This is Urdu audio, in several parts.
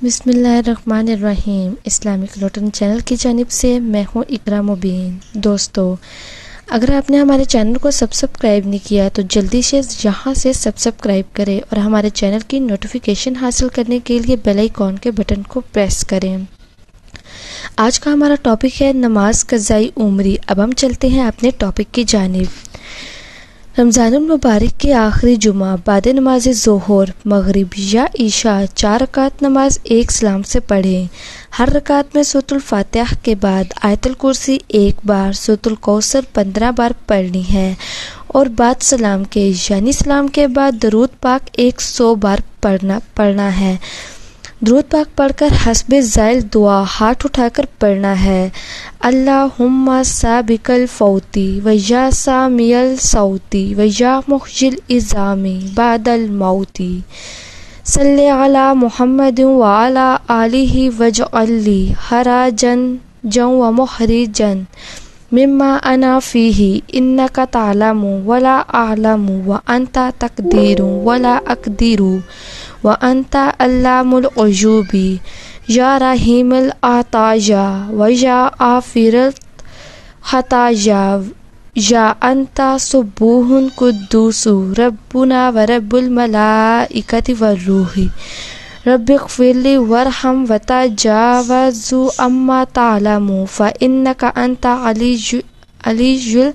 بسم اللہ الرحمن الرحیم۔ اسلامک روٹن چینل کی جانب سے میں ہوں اقرا مبین۔ دوستو، اگر آپ نے ہمارے چینل کو سبسکرائب نہیں کیا تو جلدی سے یہاں سے سبسکرائب کریں اور ہمارے چینل کی نوٹیفیکیشن حاصل کرنے کے لیے بیل آئیکن کے بٹن کو پریس کریں۔ آج کا ہمارا ٹاپک ہے نماز قضائی عمری۔ اب ہم چلتے ہیں اپنے ٹاپک کی جانب۔ رمضان المبارک کے آخری جمعہ بعد نماز ظہر، مغرب یا عشاء 4 رکعت نماز ایک سلام سے پڑھیں۔ ہر رکعت میں سورۃ الفاتحہ کے بعد آیت الکرسی 1 بار، سورۃ الکوثر 15 بار پڑھنی ہے اور بعد سلام کے یعنی سلام کے بعد درود پاک 100 بار پڑھنا ہے۔ درود پاک پڑھ کر حسب ذیل دعا ہاتھ اٹھا کر پڑھنا ہے۔ اللہم سابق الفوتی و یا سامی الصوتی و یا مخرج العظامی بعد الموتی صلی علی محمد وعلی آلہ واجعل لی خراجا و مخرجا مما انا فیہ انک تعلم ولا اعلم وانت تقدیر ولا اقدر وانت علام الغیوب یا رحیم العطایا و یا غافر الخطایا یا انت سبوح قدوس ربنا و رب الملائکۃ والروح رب اغفر لی وارحم وتجاوز عما تعلم فانک انت علی العظیم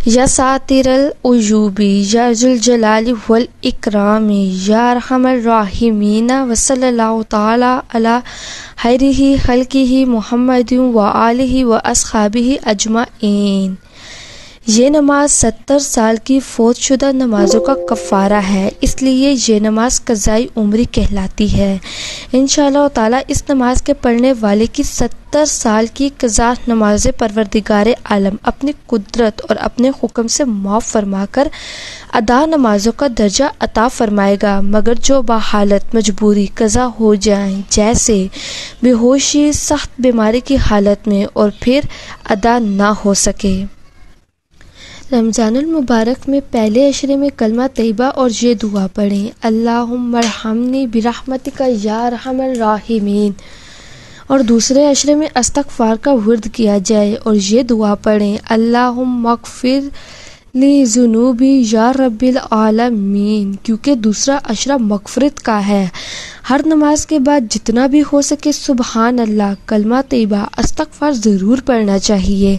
یا ساتر العیوب یا ذو الجلال والاکرام یا ارحم الراحمین وصلی اللہ تعالی علی خیر خلقہ محمد وآلہ واصحابہ اجمعین۔ یہ نماز 70 سال کی فوت شدہ نمازوں کا کفارہ ہے، اس لیے یہ نماز قضائی عمری کہلاتی ہے۔ انشاءاللہ تعالی اس نماز کے پڑھنے والے کی 70 سال کی قضا نماز پروردگار عالم اپنی قدرت اور اپنے حکم سے معاف فرما کر ادا نمازوں کا درجہ عطا فرمائے گا، مگر جو بحالت مجبوری قضا ہو جائیں، جیسے بے ہوشی، سخت بیماری کی حالت میں، اور پھر ادا نہ ہو سکے۔ رمضان المبارک میں پہلے عشرے میں کلمہ طیبہ اور یہ دعا پڑھیں، اللہم ارحمنی برحمتک یا ارحم الراحمین، اور دوسرے عشرے میں استغفار کا ورد کیا جائے اور یہ دعا پڑھیں، اللہم اغفر لی ذنوبی یا رب العالمین، کیونکہ دوسرا عشرہ مغفرت کا ہے۔ ہر نماز کے بعد جتنا بھی ہو سکے سبحان اللہ، کلمہ طیبہ، استغفار ضرور پڑھنا چاہیے۔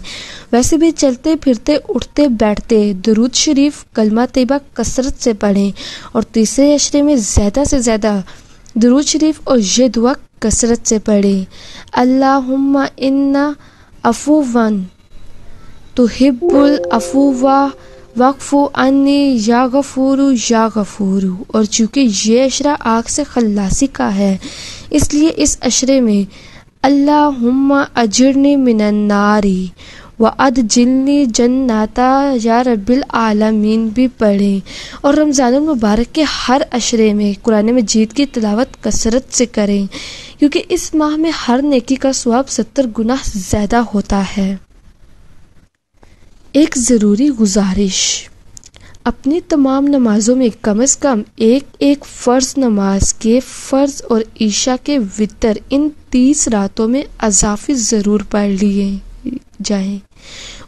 ویسے بھی چلتے پھرتے اٹھتے بیٹھتے درود شریف، کلمہ طیبہ کثرت سے پڑھیں، اور تیسرے عشرے میں زیادہ سے زیادہ درود شریف اور یہ دعا کثرت سے پڑھیں، اللہم انا عفواً تحب العفو واعف عنی یا غفور یا غفور۔ اور چونکہ یہ عشرہ آگ سے خلاصی کا ہے، اس لیے اس عشرے میں اللہم اجرنی من النار وادخلنی جنتا یا رب العالمین بھی پڑھیں۔ اور رمضان المبارک کے ہر عشرے میں قرآن مجید کی تلاوت کثرت سے کریں، کیونکہ اس ماہ میں ہر نیکی کا ثواب 70 گنا زیادہ ہوتا ہے۔ ایک ضروری گزارش، اپنی تمام نمازوں میں کم از کم ایک فرض نماز کے فرض اور عشاء کے وتر ان 30 راتوں میں اضافی ضرور پڑھ لیے جائیں،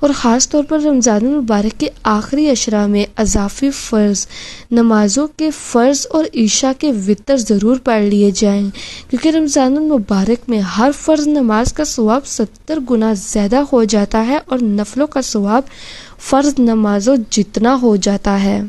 اور خاص طور پر رمضان المبارک کے آخری عشرہ میں اضافی فرض نمازوں کے فرض اور عشاء کے وتر ضرور پڑھ لیے جائیں، کیونکہ رمضان المبارک میں ہر فرض نماز کا ثواب 70 گنا زیادہ ہو جاتا ہے اور نفلوں کا ثواب فرض نمازوں جتنا ہو جاتا ہے۔